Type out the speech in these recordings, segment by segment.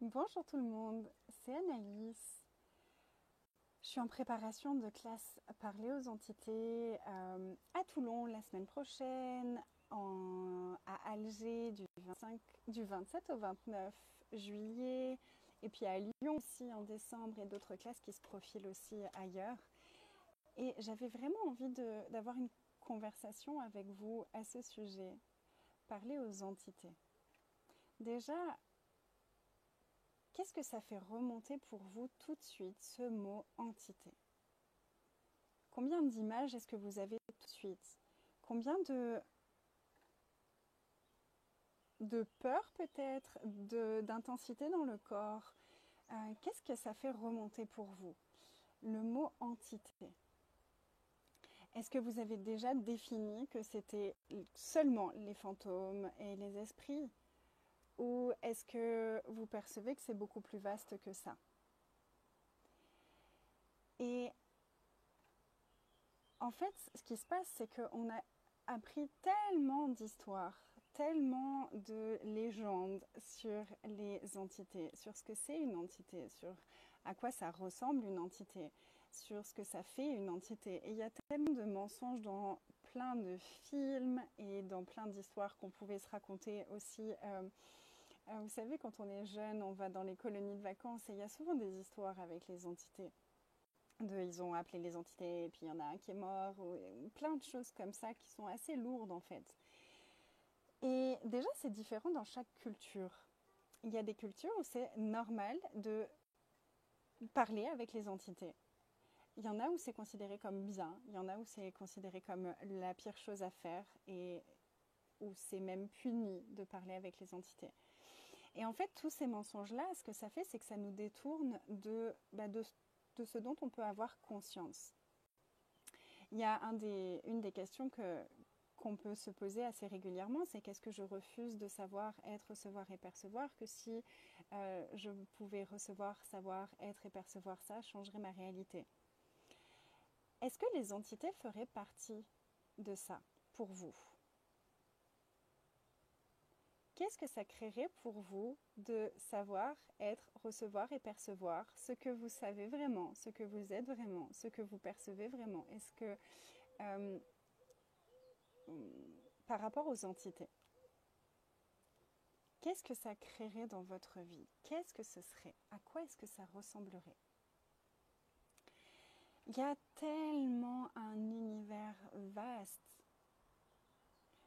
Bonjour tout le monde, c'est Anaïs. Je suis en préparation de classe Parler aux entités à Toulon la semaine prochaine, à Alger du 27 au 29 juillet, et puis à Lyon aussi en décembre et d'autres classes qui se profilent aussi ailleurs. Et j'avais vraiment envie d'avoir une conversation avec vous à ce sujet, parler aux entités. Déjà, qu'est-ce que ça fait remonter pour vous tout de suite ce mot entité? Combien d'images est-ce que vous avez tout de suite? Combien de peur peut-être, d'intensité dans le corps? Qu'est-ce que ça fait remonter pour vous? Le mot entité. Est-ce que vous avez déjà défini que c'était seulement les fantômes et les esprits? Ou est-ce que vous percevez que c'est beaucoup plus vaste que ça? Et en fait, ce qui se passe, c'est qu'on a appris tellement d'histoires, tellement de légendes sur les entités, sur ce que c'est une entité, sur à quoi ça ressemble une entité, sur ce que ça fait une entité. Et il y a tellement de mensonges dans plein de films et dans plein d'histoires qu'on pouvait se raconter aussi. Vous savez, quand on est jeune, on va dans les colonies de vacances et il y a souvent des histoires avec les entités. Ils ont appelé les entités, et puis il y en a un qui est mort, ou plein de choses comme ça qui sont assez lourdes en fait. Et déjà, c'est différent dans chaque culture. Il y a des cultures où c'est normal de parler avec les entités. Il y en a où c'est considéré comme bien, il y en a où c'est considéré comme la pire chose à faire et où c'est même puni de parler avec les entités. Et en fait, tous ces mensonges-là, ce que ça fait, c'est que ça nous détourne de ce dont on peut avoir conscience. Il y a une des questions qu'on peut se poser assez régulièrement, c'est qu'est-ce que je refuse de savoir, être, recevoir et percevoir, que si je pouvais recevoir, savoir, être et percevoir ça, changerait ma réalité. Est-ce que les entités feraient partie de ça pour vous? Qu'est-ce que ça créerait pour vous de savoir, être, recevoir et percevoir ce que vous savez vraiment, ce que vous êtes vraiment, ce que vous percevez vraiment? Est-ce que euh, par rapport aux entités, qu'est-ce que ça créerait dans votre vie? Qu'est-ce que ce serait? À quoi est-ce que ça ressemblerait? Il y a tellement un univers vaste.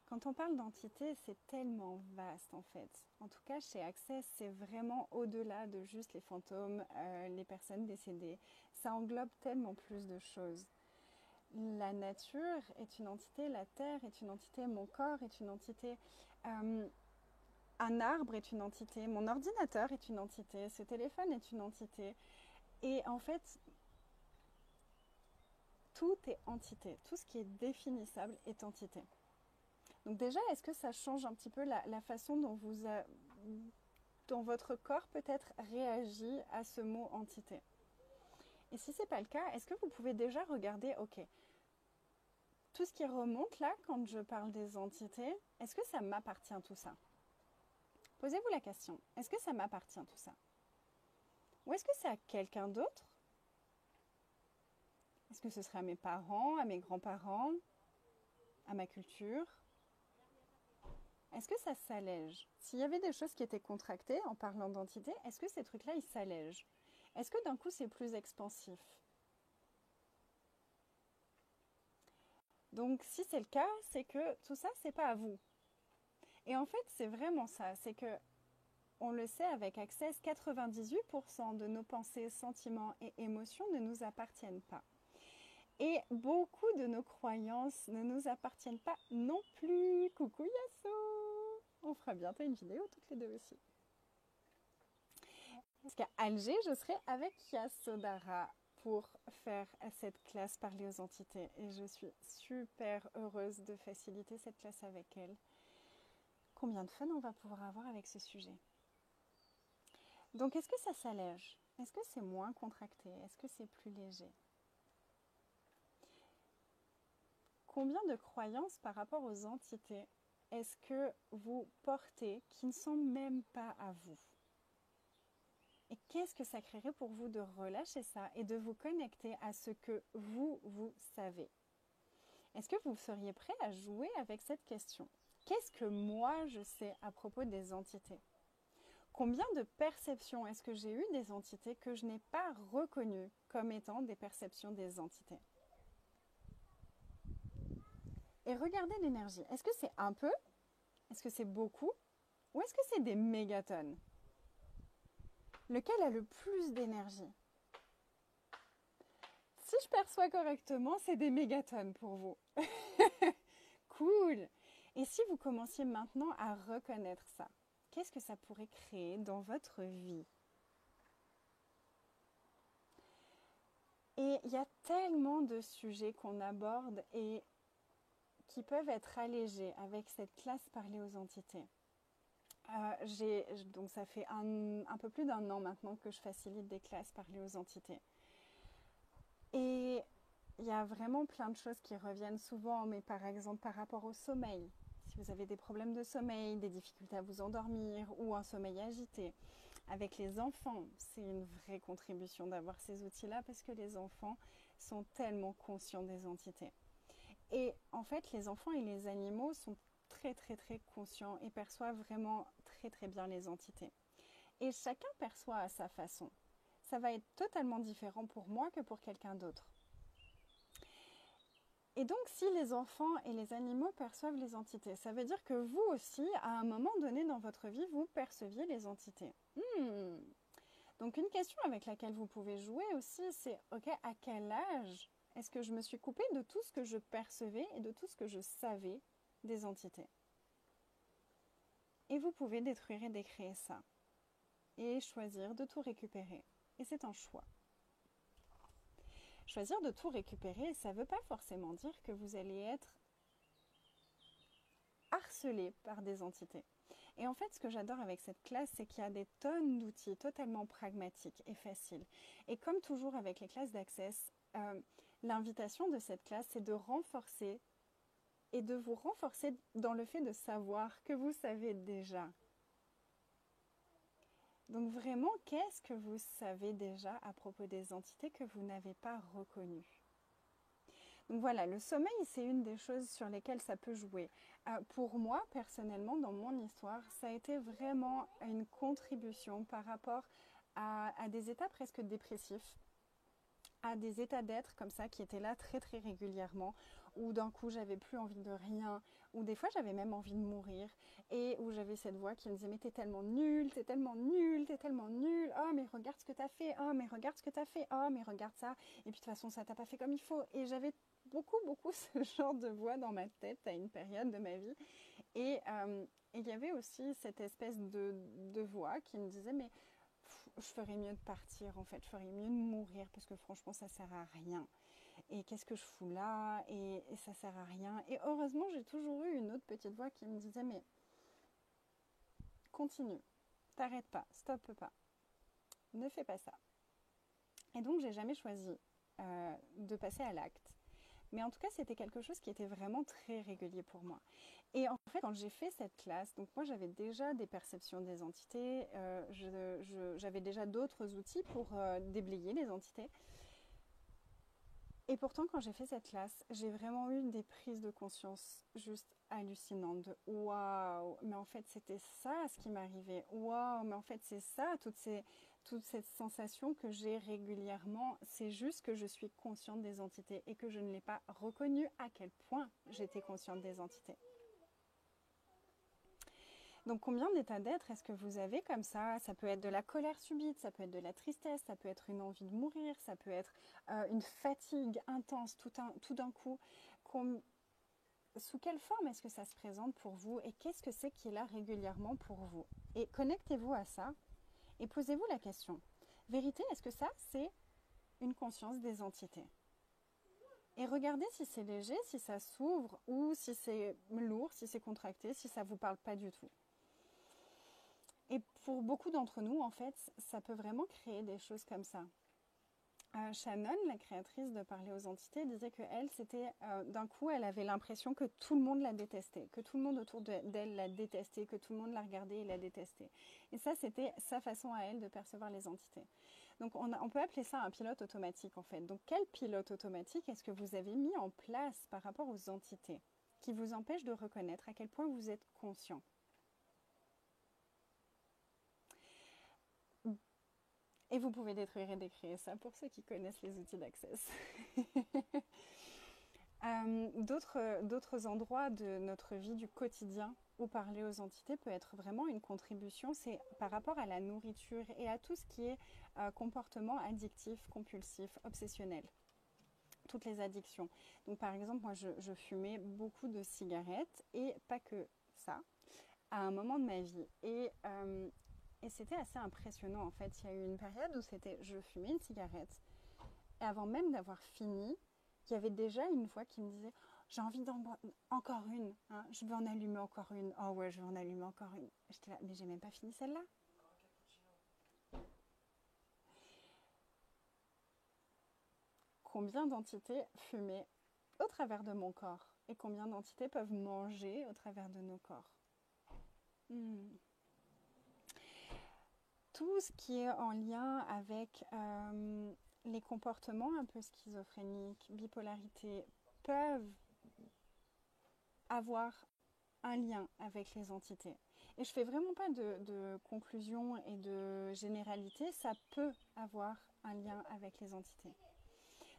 Quand on parle d'entité, c'est tellement vaste en fait. En tout cas, chez Access, c'est vraiment au-delà de juste les fantômes, les personnes décédées. Ça englobe tellement plus de choses. La nature est une entité, la terre est une entité, mon corps est une entité. Un arbre est une entité, mon ordinateur est une entité, ce téléphone est une entité. Et en fait, tout est entité. Tout ce qui est définissable est entité. Donc déjà, est-ce que ça change un petit peu la façon dont votre corps peut-être réagit à ce mot entité? Et si ce n'est pas le cas, est-ce que vous pouvez déjà regarder, ok, tout ce qui remonte là, quand je parle des entités, est-ce que ça m'appartient tout ça? Posez-vous la question, est-ce que ça m'appartient tout ça? Ou est-ce que c'est à quelqu'un d'autre? Est-ce que ce serait à mes parents, à mes grands-parents, à ma culture? Est-ce que ça s'allège? S'il y avait des choses qui étaient contractées en parlant d'entité, est-ce que ces trucs-là, ils s'allègent? Est-ce que d'un coup, c'est plus expansif? Donc, si c'est le cas, c'est que tout ça, c'est pas à vous. Et en fait, c'est vraiment ça. C'est que, on le sait avec Access, 98% de nos pensées, sentiments et émotions ne nous appartiennent pas. Et beaucoup de nos croyances ne nous appartiennent pas non plus. Coucou Yasso! On fera bientôt une vidéo toutes les deux aussi. Parce qu'à Alger, je serai avec Yassodara pour faire cette classe Parler aux entités. Et je suis super heureuse de faciliter cette classe avec elle. Combien de fun on va pouvoir avoir avec ce sujet? Donc, est-ce que ça s'allège? Est-ce que c'est moins contracté? Est-ce que c'est plus léger? Combien de croyances par rapport aux entités est-ce que vous portez qui ne sont même pas à vous? qu'est-ce que ça créerait pour vous de relâcher ça et de vous connecter à ce que vous savez? Est-ce que vous seriez prêt à jouer avec cette question? Qu'est-ce que moi je sais à propos des entités? Combien de perceptions est-ce que j'ai eues des entités que je n'ai pas reconnues comme étant des perceptions des entités? Et regardez l'énergie. Est-ce que c'est un peu? Est-ce que c'est beaucoup? Ou est-ce que c'est des mégatonnes? Lequel a le plus d'énergie? Si je perçois correctement, c'est des mégatonnes pour vous. Cool! Et si vous commenciez maintenant à reconnaître ça, qu'est-ce que ça pourrait créer dans votre vie? Et il y a tellement de sujets qu'on aborde et qui peuvent être allégés avec cette classe parlée aux entités. Donc ça fait un peu plus d'1 an maintenant que je facilite des classes parlées aux entités. Et il y a vraiment plein de choses qui reviennent souvent, mais par exemple par rapport au sommeil. Si vous avez des problèmes de sommeil, des difficultés à vous endormir ou un sommeil agité. Avec les enfants, c'est une vraie contribution d'avoir ces outils-là parce que les enfants sont tellement conscients des entités. Et en fait, les enfants et les animaux sont très très très conscients et perçoivent vraiment très très bien les entités. Et chacun perçoit à sa façon. Ça va être totalement différent pour moi que pour quelqu'un d'autre. Et donc, si les enfants et les animaux perçoivent les entités, ça veut dire que vous aussi, à un moment donné dans votre vie, vous perceviez les entités. Donc, une question avec laquelle vous pouvez jouer aussi, c'est ok, à quel âge est-ce que je me suis coupée de tout ce que je percevais et de tout ce que je savais des entités? Et vous pouvez détruire et décréer ça. Et choisir de tout récupérer. Et c'est un choix. Choisir de tout récupérer, ça ne veut pas forcément dire que vous allez être harcelé par des entités. Et en fait, ce que j'adore avec cette classe, c'est qu'il y a des tonnes d'outils totalement pragmatiques et faciles. Et comme toujours avec les classes d'Access, l'invitation de cette classe, c'est de renforcer et de vous renforcer dans le fait de savoir que vous savez déjà. Donc vraiment, qu'est-ce que vous savez déjà à propos des entités que vous n'avez pas reconnues? Donc voilà, le sommeil, c'est une des choses sur lesquelles ça peut jouer. Pour moi, personnellement, dans mon histoire, ça a été vraiment une contribution par rapport à des états presque dépressifs, à des états d'être comme ça qui étaient là très très régulièrement, où d'un coup j'avais plus envie de rien, où des fois j'avais même envie de mourir, et où j'avais cette voix qui me disait mais t'es tellement nul, t'es tellement nul, t'es tellement nul, oh mais regarde ce que t'as fait, oh mais regarde ce que t'as fait, oh mais regarde ça, et puis de toute façon ça t'a pas fait comme il faut. Et j'avais beaucoup ce genre de voix dans ma tête à une période de ma vie, et il y avait aussi cette espèce de voix qui me disait mais je ferais mieux de partir en fait, je ferais mieux de mourir parce que franchement ça sert à rien. Et qu'est-ce que je fous là, et ça sert à rien. Et heureusement j'ai toujours eu une autre petite voix qui me disait mais continue, t'arrêtes pas, stoppe pas, ne fais pas ça. Et donc j'ai jamais choisi de passer à l'acte. Mais en tout cas, c'était quelque chose qui était vraiment très régulier pour moi. Et en fait, quand j'ai fait cette classe, donc moi j'avais déjà des perceptions des entités, j'avais déjà d'autres outils pour déblayer les entités. Et pourtant, quand j'ai fait cette classe, j'ai vraiment eu des prises de conscience juste hallucinantes. De waouh, mais en fait, c'était ça ce qui m'arrivait. Waouh, mais en fait, c'est ça, toute cette sensation que j'ai régulièrement. C'est juste que je suis consciente des entités et que je ne l'ai pas reconnu à quel point j'étais consciente des entités. Donc combien d'états d'être est-ce que vous avez comme ça? Ça peut être de la colère subite, ça peut être de la tristesse, ça peut être une envie de mourir, ça peut être une fatigue intense tout d'un coup. Sous quelle forme est-ce que ça se présente pour vous et qu'est-ce que c'est qui est là régulièrement pour vous? Et connectez-vous à ça et posez-vous la question. Vérité, est-ce que ça, c'est une conscience des entités? Et regardez si c'est léger, si ça s'ouvre ou si c'est lourd, si c'est contracté, si ça ne vous parle pas du tout. Et pour beaucoup d'entre nous, en fait, ça peut vraiment créer des choses comme ça. Shannon, la créatrice de Parler aux entités, disait que elle, c'était d'un coup, elle avait l'impression que tout le monde la détestait, que tout le monde autour d'elle la détestait, que tout le monde la regardait et la détestait. Et ça, c'était sa façon à elle de percevoir les entités. Donc, on peut appeler ça un pilote automatique, en fait. Donc, quel pilote automatique est-ce que vous avez mis en place par rapport aux entités qui vous empêche de reconnaître à quel point vous êtes conscient? Et vous pouvez détruire et décréer ça pour ceux qui connaissent les outils d'Access. D'autres endroits de notre vie du quotidien où parler aux entités peut être vraiment une contribution, c'est par rapport à la nourriture et à tout ce qui est comportement addictif, compulsif, obsessionnel. Toutes les addictions. Donc par exemple, moi je fumais beaucoup de cigarettes et pas que ça, à un moment de ma vie. Et c'était assez impressionnant en fait. Il y a eu une période où c'était je fumais une cigarette et avant même d'avoir fini, il y avait déjà une voix qui me disait j'ai envie d'en boire encore une, hein, je veux en allumer encore une. Oh ouais, je veux en allumer encore une. J'étais là, mais j'ai même pas fini celle-là. Combien d'entités fumaient au travers de mon corps et combien d'entités peuvent manger au travers de nos corps? Tout ce qui est en lien avec les comportements un peu schizophréniques, bipolarité, peuvent avoir un lien avec les entités. Et je fais vraiment pas de conclusion et de généralité, ça peut avoir un lien avec les entités.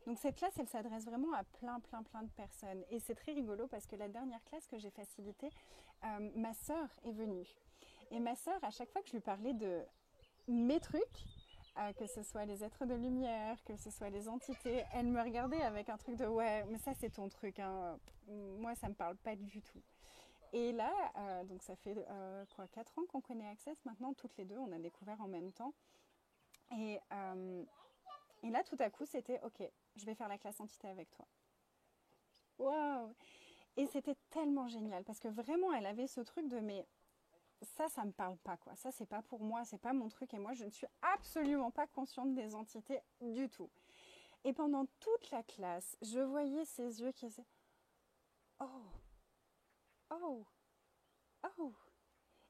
Donc cette classe, elle s'adresse vraiment à plein de personnes. Et c'est très rigolo parce que la dernière classe que j'ai facilitée, ma sœur est venue. Et ma sœur, à chaque fois que je lui parlais de mes trucs, que ce soit les êtres de lumière, que ce soit les entités, elle me regardait avec un truc de ouais, mais ça c'est ton truc, hein. Moi ça me parle pas du tout. Et là, donc ça fait 4 ans qu'on connaît Access maintenant, toutes les deux, on a découvert en même temps. Et, euh, et là tout à coup c'était ok, je vais faire la classe entité avec toi. Waouh! Et c'était tellement génial parce que vraiment elle avait ce truc de mais ça me parle pas quoi. Ça c'est pas pour moi, c'est pas mon truc et moi je ne suis absolument pas consciente des entités du tout. Et pendant toute la classe, je voyais ses yeux qui disaient oh, oh, oh.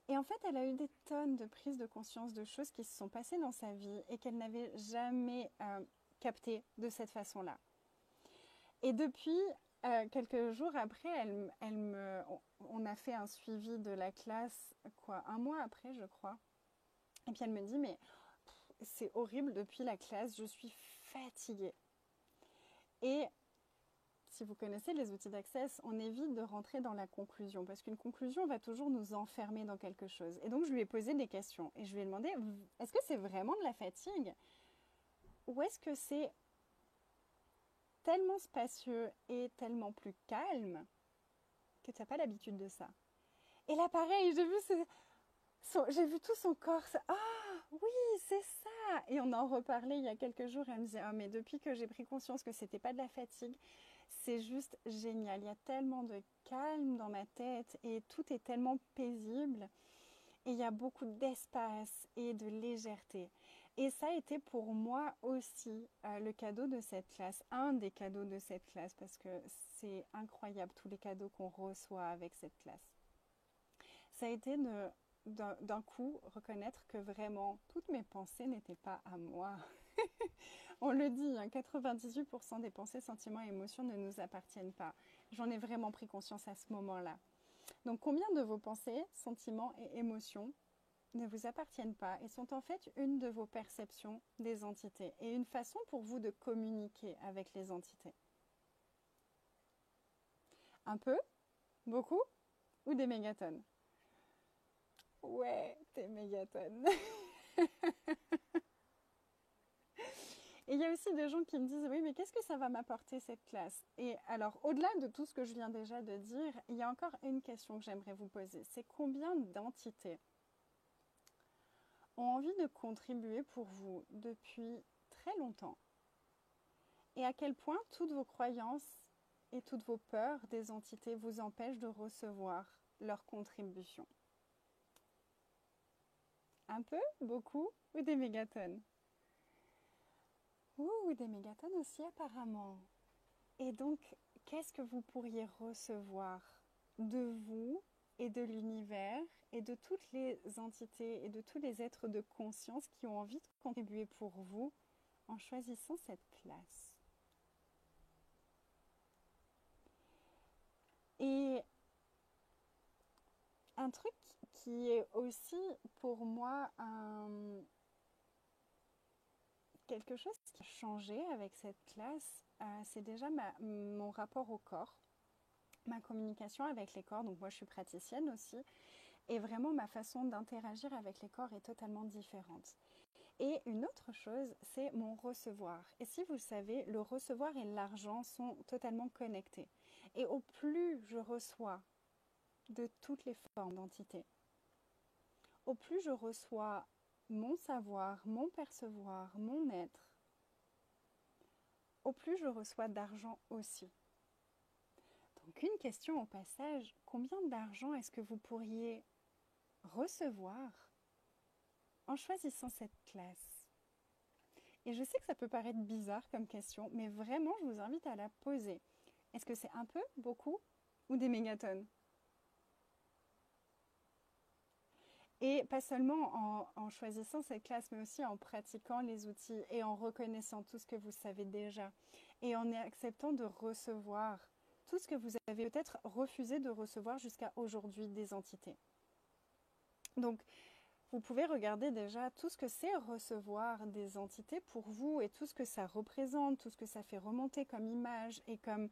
Et en fait, elle a eu des tonnes de prises de conscience de choses qui se sont passées dans sa vie et qu'elle n'avait jamais captées de cette façon-là. Et depuis quelques jours après, on a fait un suivi de la classe, un mois après, je crois. Et puis elle me dit, mais c'est horrible depuis la classe, je suis fatiguée. Et si vous connaissez les outils d'Access, on évite de rentrer dans la conclusion parce qu'une conclusion va toujours nous enfermer dans quelque chose. Et donc je lui ai posé des questions et je lui ai demandé, est-ce que c'est vraiment de la fatigue ou est-ce que c'est tellement spacieux et tellement plus calme que tu n'as pas l'habitude de ça? Et là pareil, j'ai vu tout son corps. Ah oui, c'est ça. Et on en reparlait il y a quelques jours. Elle me disait, oh, mais depuis que j'ai pris conscience que c'était pas de la fatigue, c'est juste génial. Il y a tellement de calme dans ma tête et tout est tellement paisible. Et il y a beaucoup d'espace et de légèreté. Et ça a été pour moi aussi le cadeau de cette classe, un des cadeaux de cette classe, parce que c'est incroyable tous les cadeaux qu'on reçoit avec cette classe. Ça a été d'un coup reconnaître que vraiment toutes mes pensées n'étaient pas à moi. On le dit, hein, 98% des pensées, sentiments et émotions ne nous appartiennent pas. J'en ai vraiment pris conscience à ce moment-là. Donc combien de vos pensées, sentiments et émotions ne vous appartiennent pas et sont en fait une de vos perceptions des entités et une façon pour vous de communiquer avec les entités? Un peu? Beaucoup? Ou des mégatonnes? Ouais, des mégatonnes. Et il y a aussi des gens qui me disent, oui, mais qu'est-ce que ça va m'apporter cette classe? Et alors, au-delà de tout ce que je viens déjà de dire, il y a encore une question que j'aimerais vous poser. C'est combien d'entités ont envie de contribuer pour vous depuis très longtemps? Et à quel point toutes vos croyances et toutes vos peurs des entités vous empêchent de recevoir leur contribution? Un peu? Beaucoup? Ou des mégatonnes? Ouh, des mégatonnes aussi apparemment. Et donc, qu'est-ce que vous pourriez recevoir de vous et de l'univers et de toutes les entités et de tous les êtres de conscience qui ont envie de contribuer pour vous en choisissant cette classe? Et un truc qui est aussi pour moi quelque chose qui a changé avec cette classe, c'est déjà mon rapport au corps, ma communication avec les corps. Donc moi je suis praticienne aussi. Et vraiment ma façon d'interagir avec les corps est totalement différente. Et une autre chose, c'est mon recevoir. Et si vous le savez, le recevoir et l'argent sont totalement connectés. Et au plus je reçois de toutes les formes d'entités, au plus je reçois mon savoir, mon percevoir, mon être, au plus je reçois d'argent aussi. Donc une question au passage, combien d'argent est-ce que vous pourriez recevoir en choisissant cette classe? Et je sais que ça peut paraître bizarre comme question, mais vraiment je vous invite à la poser. Est-ce que c'est un peu, beaucoup ou des mégatonnes? Et pas seulement en choisissant cette classe, mais aussi en pratiquant les outils et en reconnaissant tout ce que vous savez déjà et en acceptant de recevoir tout ce que vous avez peut-être refusé de recevoir jusqu'à aujourd'hui des entités. Donc, vous pouvez regarder déjà tout ce que c'est recevoir des entités pour vous et tout ce que ça représente, tout ce que ça fait remonter comme image et comme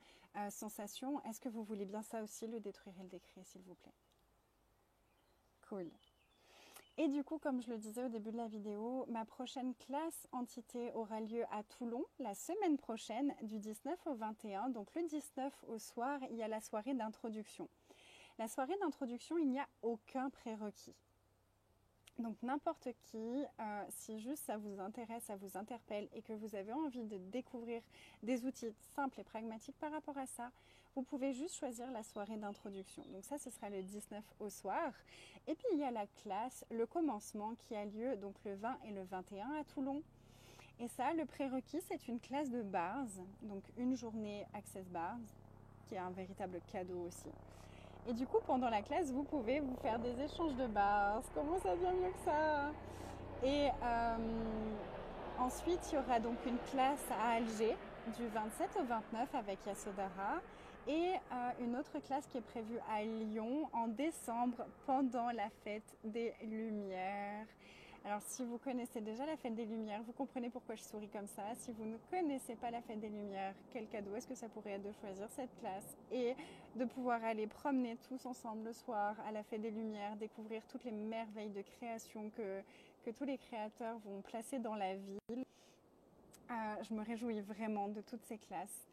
sensation. Est-ce que vous voulez bien ça aussi, le détruire et le décrire, s'il vous plaît? Cool. Et du coup, comme je le disais au début de la vidéo, ma prochaine classe entité aura lieu à Toulon la semaine prochaine, du 19 au 21. Donc le 19 au soir, il y a la soirée d'introduction. La soirée d'introduction, il n'y a aucun prérequis. Donc n'importe qui, si juste ça vous intéresse, ça vous interpelle et que vous avez envie de découvrir des outils simples et pragmatiques par rapport à ça, vous pouvez juste choisir la soirée d'introduction. Donc ça, ce sera le 19 au soir. Et puis il y a la classe, le commencement qui a lieu donc le 20 et le 21 à Toulon. Et ça, le prérequis, c'est une classe de base, donc une journée Access Bars, qui est un véritable cadeau aussi. Et du coup, pendant la classe, vous pouvez vous faire des échanges de bars. Comment ça devient mieux que ça? Et ensuite, il y aura donc une classe à Alger du 27 au 29 avec Yasodhara et une autre classe qui est prévue à Lyon en décembre pendant la fête des Lumières. Alors si vous connaissez déjà la fête des Lumières, vous comprenez pourquoi je souris comme ça. Si vous ne connaissez pas la fête des Lumières, quel cadeau est-ce que ça pourrait être de choisir cette classe et de pouvoir aller promener tous ensemble le soir à la fête des Lumières, découvrir toutes les merveilles de création que tous les créateurs vont placer dans la ville. Je me réjouis vraiment de toutes ces classes,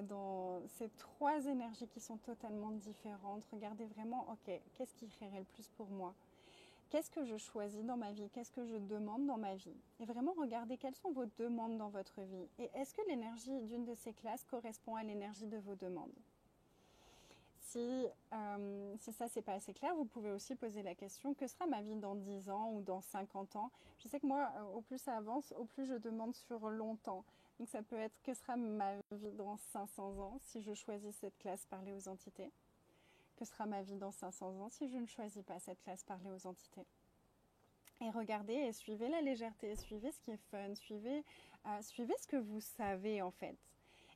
dans ces trois énergies qui sont totalement différentes. Regardez vraiment, ok, qu'est-ce qui irait le plus pour moi? Qu'est-ce que je choisis dans ma vie? Qu'est-ce que je demande dans ma vie? Et vraiment regardez quelles sont vos demandes dans votre vie. Et est-ce que l'énergie d'une de ces classes correspond à l'énergie de vos demandes? Si ça, c'est pas assez clair, vous pouvez aussi poser la question, que sera ma vie dans 10 ans ou dans 50 ans? Je sais que moi, au plus ça avance, au plus je demande sur longtemps. Donc ça peut être, que sera ma vie dans 500 ans si je choisis cette classe parler aux entités? Que sera ma vie dans 500 ans si je ne choisis pas cette classe parler aux entités? Et regardez et suivez la légèreté, suivez ce qui est fun, suivez ce que vous savez en fait.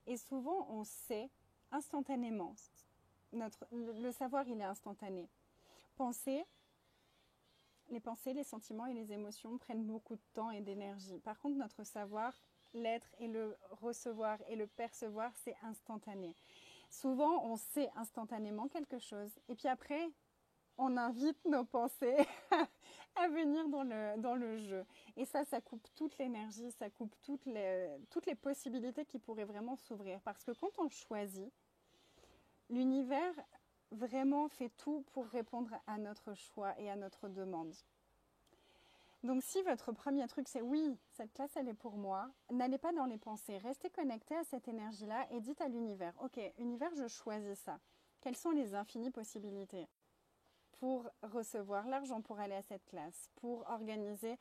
Et souvent, on sait instantanément. Le savoir, il est instantané. Les pensées, les sentiments et les émotions prennent beaucoup de temps et d'énergie. Par contre, notre savoir, l'être et le recevoir et le percevoir, c'est instantané. Souvent, on sait instantanément quelque chose. Et puis après, on invite nos pensées à venir dans le jeu. Et ça coupe toute l'énergie, ça coupe toutes les possibilités qui pourraient vraiment s'ouvrir. Parce que quand on choisit, l'univers vraiment fait tout pour répondre à notre choix et à notre demande. Donc si votre premier truc c'est oui, cette classe elle est pour moi, n'allez pas dans les pensées, restez connecté à cette énergie-là et dites à l'univers, ok, univers je choisis ça. Quelles sont les infinies possibilités? pour recevoir l'argent pour aller à cette classe, pour organiser,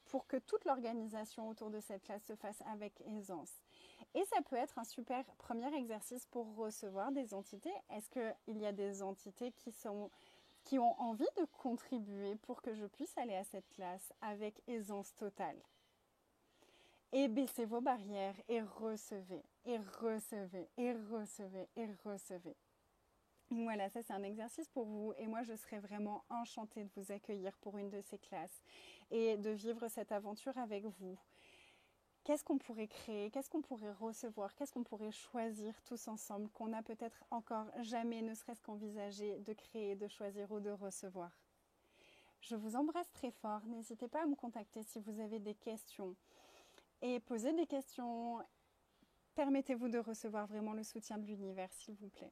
pour que toute l'organisation autour de cette classe se fasse avec aisance. Et ça peut être un super premier exercice pour recevoir des entités. Est-ce qu'il y a des entités qui ont envie de contribuer pour que je puisse aller à cette classe avec aisance totale? Et baissez vos barrières et recevez, et recevez, et recevez, et recevez. Voilà, ça c'est un exercice pour vous et moi je serais vraiment enchantée de vous accueillir pour une de ces classes et de vivre cette aventure avec vous. Qu'est-ce qu'on pourrait créer? Qu'est-ce qu'on pourrait recevoir? Qu'est-ce qu'on pourrait choisir tous ensemble qu'on n'a peut-être encore jamais, ne serait-ce qu'envisagé de créer, de choisir ou de recevoir? Je vous embrasse très fort. N'hésitez pas à me contacter si vous avez des questions. Et posez des questions. Permettez-vous de recevoir vraiment le soutien de l'univers, s'il vous plaît.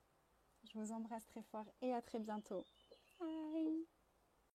Je vous embrasse très fort et à très bientôt. Bye!